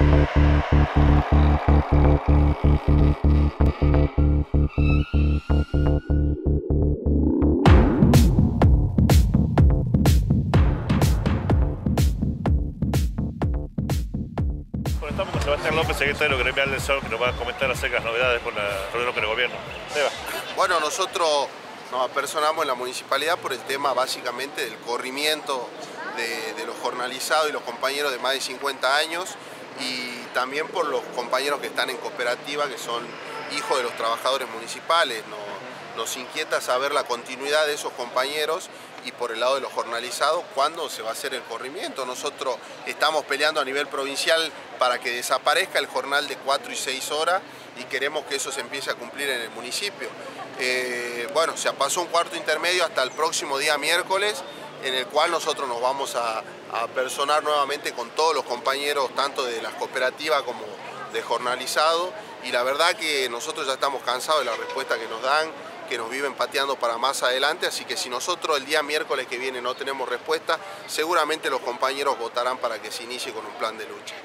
Bueno, estamos con Sebastián López, secretario gremial del SAO, que nos va a comentar acerca de las novedades con la reunión con el gobierno. Seba. Bueno, nosotros nos apersonamos en la municipalidad por el tema básicamente del corrimiento de los jornalizados y los compañeros de más de 50 años y también por los compañeros que están en cooperativa, que son hijos de los trabajadores municipales. Nos inquieta saber la continuidad de esos compañeros y por el lado de los jornalizados, ¿cuándo se va a hacer el corrimiento? Nosotros estamos peleando a nivel provincial para que desaparezca el jornal de 4 y 6 horas y queremos que eso se empiece a cumplir en el municipio. Bueno, se pasó un cuarto intermedio hasta el próximo día miércoles, en el cual nosotros nos vamos a personar nuevamente con todos los compañeros, tanto de las cooperativas como de jornalizado, y la verdad que nosotros ya estamos cansados de la respuesta que nos dan, que nos viven pateando para más adelante, así que si nosotros el día miércoles que viene no tenemos respuesta, seguramente los compañeros votarán para que se inicie con un plan de lucha.